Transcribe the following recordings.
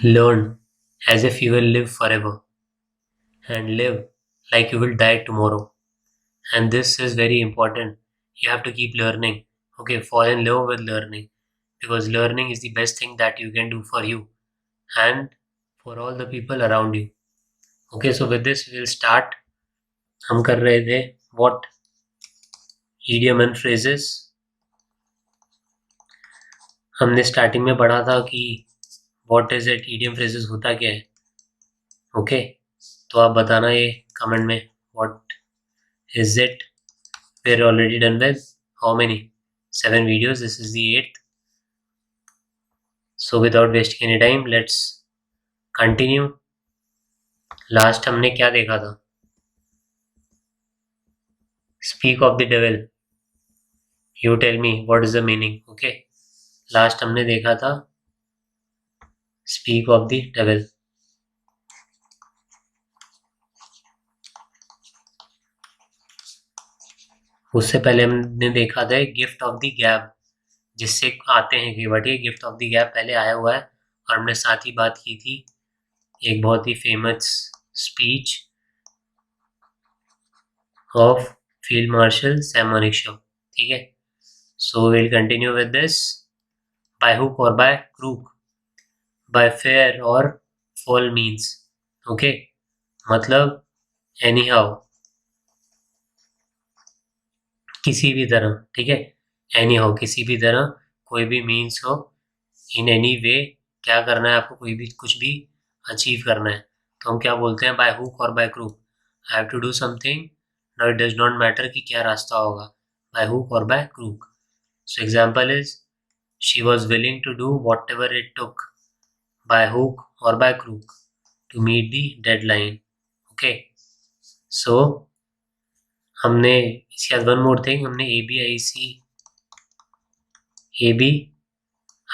Learn as if you will live forever and live like you will die tomorrow. And this is very important. You have to keep learning. Okay, fall in love with learning because learning is the best thing that you can do for you and for all the people around you. Okay, so with this we'll start. हम कर रहे थे what idiom and phrases. हमने starting में पढ़ा था कि what is it, idiom phrases होता क्या है. ओके तो आप बताना ये कमेंट में what is it. We're already done with how many? 7 videos. This is the 8th. So without wasting any time, let's continue. Last हमने क्या देखा था? Speak of the devil. You tell me what is the meaning. Okay. Last हमने देखा था Speak of the devil. उससे पहले हमने देखा था गिफ्ट ऑफ द गैब, जिससे आते हैं कि बट ये गिफ्ट ऑफ द गैब पहले आया हुआ है. और हमने साथ ही बात की थी एक बहुत ही famous speech of field marshal Sam Manekshaw. ठीक है, so will continue with this. By hook और बाय क्रूक, बाय फेयर और फॉल मीन्स. ओके, मतलब एनी हाउ, किसी भी तरह. ठीक है, एनी हाउ किसी भी तरह, कोई भी मीन्स हो, इन एनी वे. क्या करना है आपको? कोई भी कुछ भी अचीव करना है तो हम क्या बोलते हैं? बाय हुक और by crook. I have to do something. Now it does not matter कि क्या रास्ता होगा, बाय हुक और by crook. So example is she was willing to do whatever it took by hook और by crook to meet the deadline. Okay, so हमने इसके बाद one more thing, हमने ए बी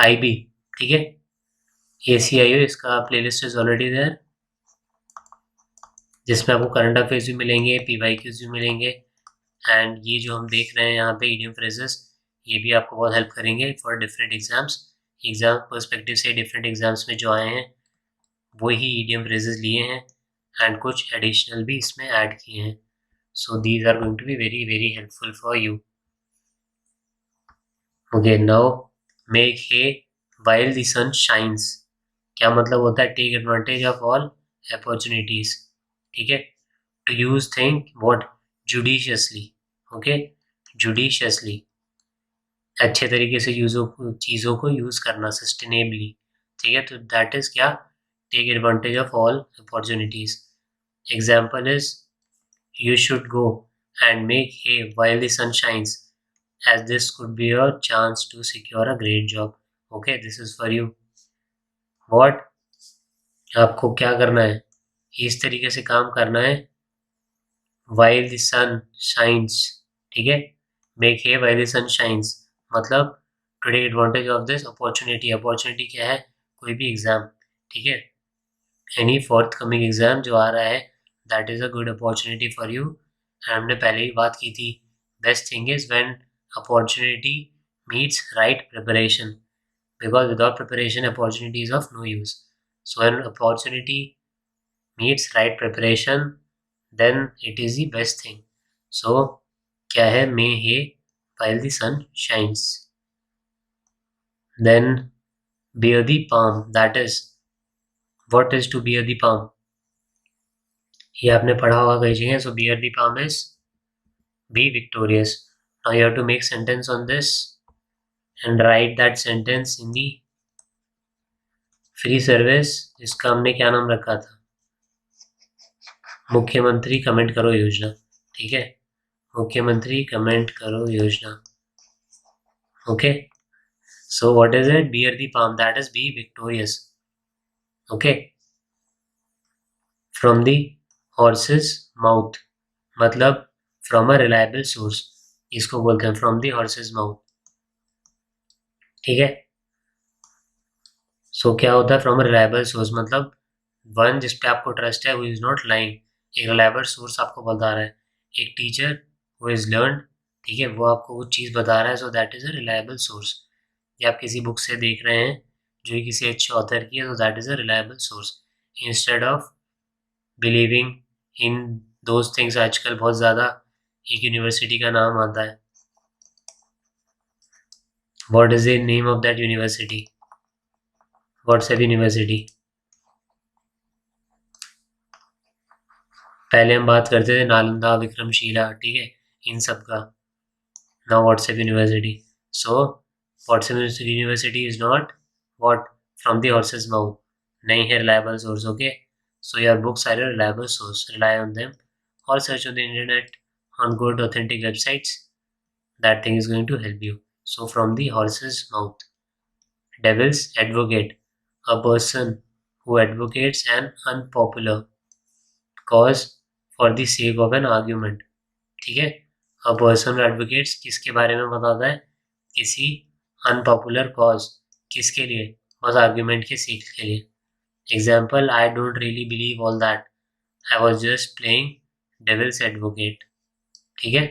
आई बी, ठीक है, ACIO, इसका playlist is already there, जिसमें आपको करंट अफेयर्स भी मिलेंगे, PYQs भी मिलेंगे. एंड ये जो हम देख रहे हैं यहाँ पे इडियम फ्रेजेस, ये भी आपको बहुत हेल्प करेंगे for different exams. Exam perspective से डिफरेंट एग्जाम्स में जो आए हैं वही इडियम फ्रेजेस लिए हैं एंड कुछ एडिशनल भी इसमें ऐड किए हैं. So these are going to be very very helpful for you. Okay, now make hay while the sun shines. क्या मतलब होता है? Take advantage of all opportunities. ठीक है, to use thing what, judiciously. Okay, judiciously, अच्छे तरीके से चीज़ों को यूज़ करना, सस्टेनेबली. ठीक है, तो दैट इज़ क्या? Take advantage of all opportunities. Example is you should go and make hay while the sun shines as this could be your chance to secure a great job. Okay, this is for you. What? आपको क्या करना है? इस तरीके से काम करना है. while the sun shines. ठीक है, make hay while the sun shines मतलब to take advantage of this opportunity. opportunity क्या है? कोई भी एग्जाम. ठीक है, any forthcoming एग्जाम जो आ रहा है, that is a good opportunity for you. हमने पहले ही बात की थी, best thing is when opportunity meets right preparation, because without preparation opportunity is of no use. So when opportunity meets right preparation, then it is the best thing. So क्या है? may hay while the sun shines. Then bear the palm, that is what is to bear the palm. ये आपने पढ़ा होगा कई जगह. so bear the palm is be victorious. Now you have to make sentence on this and write that sentence in the free service, जिसका हमने क्या नाम रखा था? मुख्यमंत्री कमेंट करो योजना. ठीक है, मुख्यमंत्री कमेंट करो योजना. Okay, so what is it? Bear the palm, that is B victorious. Okay, from the horse's mouth मतलब फ्रॉम अ रिलायबल सोर्स, इसको बोलते हैं फ्रॉम द हॉर्सेस माउथ. ठीक है, सो क्या होता है? फ्रॉम अ रिलायबल सोर्स मतलब वन जिस पे आपको ट्रस्ट है, हु इज नॉट लाइंग. एक रिलायबल सोर्स आपको बता रहा है. एक टीचर हु इज लर्न, ठीक है, वो आपको वो चीज़ बता रहा है, so that is a reliable source. या आप किसी बुक से देख रहे हैं जो किसी अच्छे ऑथर की है, तो that is a reliable source instead of believing in those things. आजकल बहुत ज़्यादा एक यूनिवर्सिटी का नाम आता है, what is the name of that university? WhatsApp university. पहले हम बात करते थे नालंदा, विक्रमशिला, ठीक है, इन सब का। Now WhatsApp university. So WhatsApp university is not what from the horse's mouth, नहीं है reliable source. Okay, so your books are a reliable source, rely on them or search on the internet on good authentic websites. That thing is going to help you. So from the horse's mouth. Devil's advocate, a person who advocates an unpopular cause for the sake of an argument. ठीक है, a person advocates किसके बारे में बताता है? किसी unpopular cause, किसके लिए? बस आर्ग्यूमेंट के सीख के लिए। Example, I don't really believe all that, I was just playing devil's advocate. ठीक है,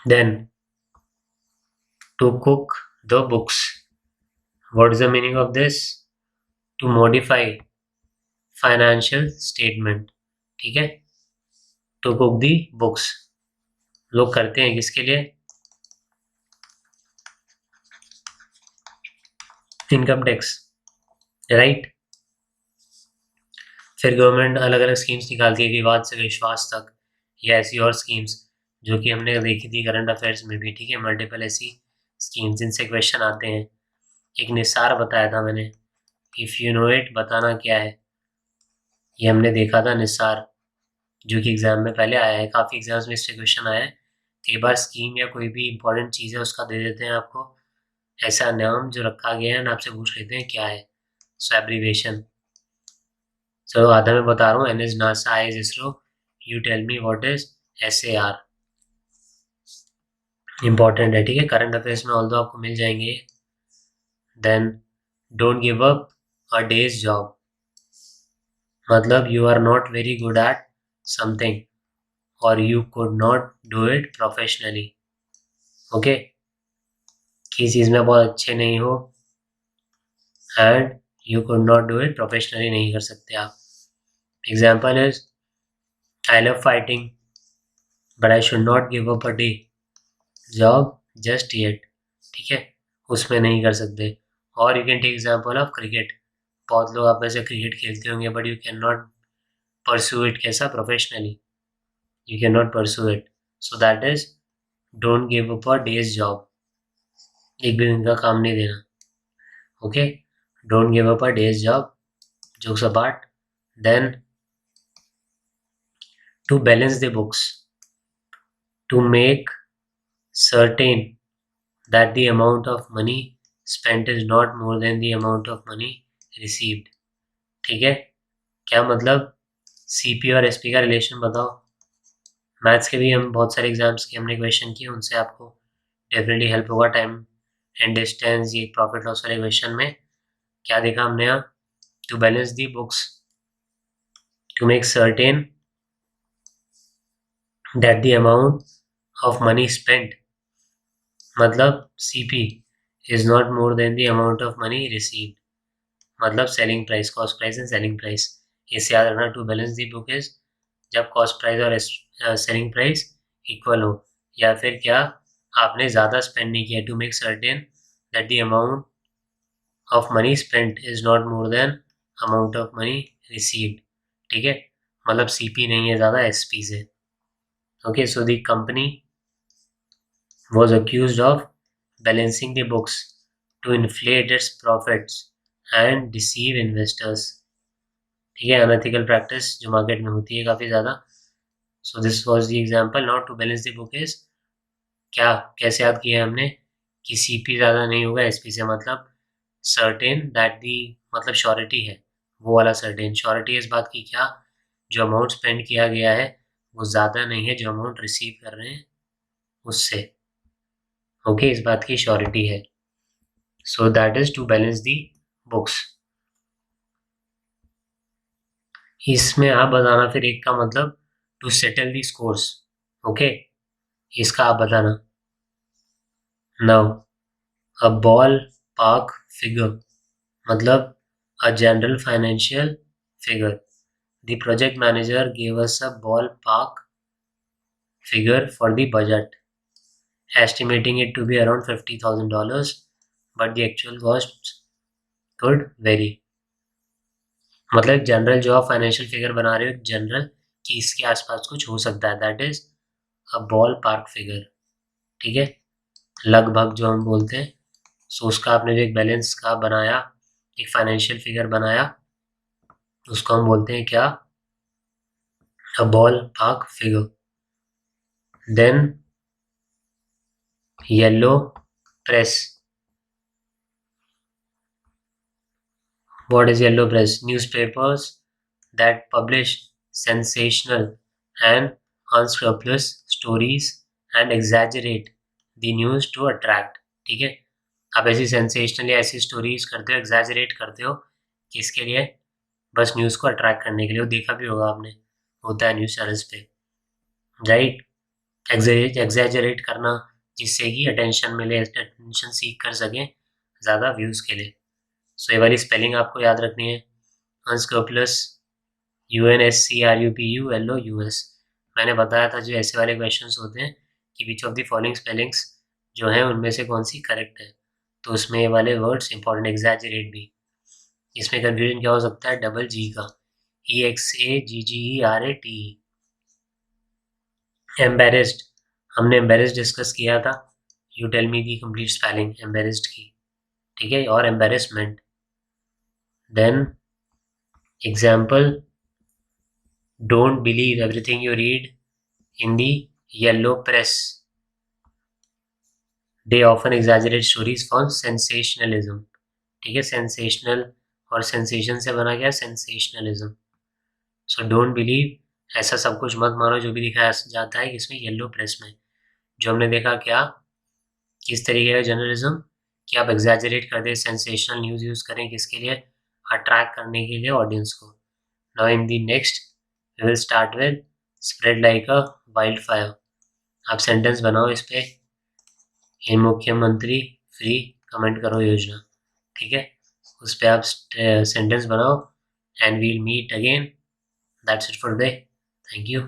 then to cook the books, what is the meaning of this? To modify financial statement. ठीक है, टू कुक दी बुक्स लोग करते हैं किसके लिए? Income tax, right. फिर गवर्नमेंट अलग अलग स्कीम्स निकालती है, विवाद से विश्वास तक, या ऐसी और स्कीम्स जो कि हमने देखी थी करंट अफेयर्स में भी। ठीक है, मल्टीपल ऐसी स्कीम्स जिनसे क्वेश्चन आते हैं। एक निसार बताया था मैंने, इफ़ यू नो इट, बताना क्या है। ये हमने देखा था निसार, जो कि एग्जाम में पहले आया है, काफ़ी एग्जाम्स में इससे क्वेश्चन आया है। कई बार स्कीम या कोई भी इंपॉर्टेंट चीज़ है उसका दे देते हैं आपको ऐसा नाम जो रखा गया है, ना आपसे पूछ लेते हैं क्या है, सो एब्रीवेशन। सो आधा मैं बता रहा हूँ, N is NASA, I is ISRO, you tell me what is SAR। Important है, ठीक है, करंट अफेयर्स में ऑल्दो आपको मिल जाएंगे। Then don't give up a day's job, मतलब you are not very good at something और you could not do it professionally. Okay, किसी चीज़ में बहुत अच्छे नहीं हो and you could not do it professionally, नहीं कर सकते आप। Example is, I love fighting but I should not give up a day job just yet. ठीक है, उसमें नहीं कर सकते। और you can take example of cricket, बहुत लोग आप में से क्रिकेट खेलते होंगे but you can not pursue it, कैसा? Professionally, you can not pursue it, so that is don't give up a day's job, एक भी दिन का काम नहीं देना। Okay, don't give up a day's job, jokes apart. Then to balance the books, to make certain that the amount of money spent is not more than the amount of money received। ठीक है, क्या मतलब? CP और SP का relation बताओ। Maths के भी हम बहुत सारे एग्जाम्स के हमने क्वेश्चन किए, उनसे आपको डेफिनेटली हेल्प होगा। टाइम एंड डिस्टेंस, ये प्रॉफिट लॉस वाले क्वेश्चन में क्या देखा हमने यहाँ? To balance the books, to make certain that the amount of money spent, मतलब CP is not more than the amount of money received, मतलब selling price, cost price and selling price. इसे याद रखना, to balance the book is जब cost price और selling price equal हो, या फिर क्या आपने ज़्यादा स्पेंड नहीं किया। To make certain that the amount of money spent is not more than amount of money received. ठीक है, मतलब CP नहीं है ज़्यादा, SP से। Okay, so the company was accused of balancing the books to inflate its profits and deceive investors। ठीक है, unethical practice जो मार्केट में होती है काफ़ी ज़्यादा। So this was the example. Now to balance the book is, क्या कैसे याद किया हमने कि CP ज़्यादा नहीं होगा SP से, मतलब सर्टेन दैट दी, मतलब श्योरिटी है वो वाला सर्टेन। श्योरिटी इस बात की क्या, जो अमाउंट स्पेंड किया गया है वो ज़्यादा नहीं है जो अमाउंट रिसीव कर रहे हैं उससे। ओके, इस बात की श्योरिटी है। So that is to balance the books. इसमें आप बताना फिर एक का मतलब to settle the scores. Okay, इसका आप बताना। Now a ball park figure मतलब a general financial figure. The project manager gave us a ballpark figure for the budget, estimating it to be around $50,000, but the actual costs could vary. मतलब general जो आप financial figure बना रहे हो general कि इसके आसपास कुछ हो सकता है, that is a ballpark figure. ठीक है, लगभग जो हम बोलते हैं. सो उसका आपने जो एक बैलेंस का बनाया, एक फाइनेंशियल फिगर बनाया, उसको हम बोलते हैं क्या, a ballpark figure. Then yellow press. What is yellow press? Newspapers that publish sensational and unscrupulous stories and exaggerate the news to attract. ठीक है, आप ऐसी सेंसेशनल या ऐसी स्टोरीज करते हो, एग्जैजरेट करते हो, किसके लिए, बस न्यूज़ को अट्रैक्ट करने के लिए. वो देखा भी होगा आपने, होता है न्यूज़ चैनल्स पे, राइट. एग्जैजरेट करना जिससे कि अटेंशन मिले, अटेंशन सीख कर सकें ज़्यादा व्यूज़ के लिए. सो ये वाली स्पेलिंग आपको याद रखनी है. अनस्क्रपलस UNSCRUPULOUS. मैंने बताया था जो ऐसे वाले क्वेश्चंस होते हैं कि which of the following spellings जो हैं उनमें से कौन सी करेक्ट है, तो उसमें ये वाले वर्ड्स इंपॉर्टेंट. एग्जैजरेट भी, इसमें कन्फ्यूजन क्या हो सकता है, डबल जी का, EXAGGERATE. एम्बेरेस्ड, हमने एम्बेरेस्ड डिस्कस किया था. You tell me the complete spelling embarrassed की. ठीक है, और embarrassment. Then example, don't believe everything you read in the yellow press. They often exaggerate stories for sensationalism. ठीक है, सेंसेशनल और सेंसेशन से बना गया सेंसेशनलिज्म. सो डोंट बिलीव, ऐसा सब कुछ मत मानो जो भी दिखाया जाता है इसमें येलो प्रेस में. जो हमने देखा क्या, किस तरीके का जर्नलिज्म, कि आप एग्जैजरेट कर दें, सेंसेशनल न्यूज़ यूज़ करें किसके लिए, अट्रैक्ट करने के लिए ऑडियंस को. Now in the next we will start with spread like a wildfire. आप सेंटेंस बनाओ इस पे, ये मुख्यमंत्री फ्री कमेंट करो योजना. ठीक है, उस पर आप सेंटेंस बनाओ. And we'll meet again. That's it for day. Thank you.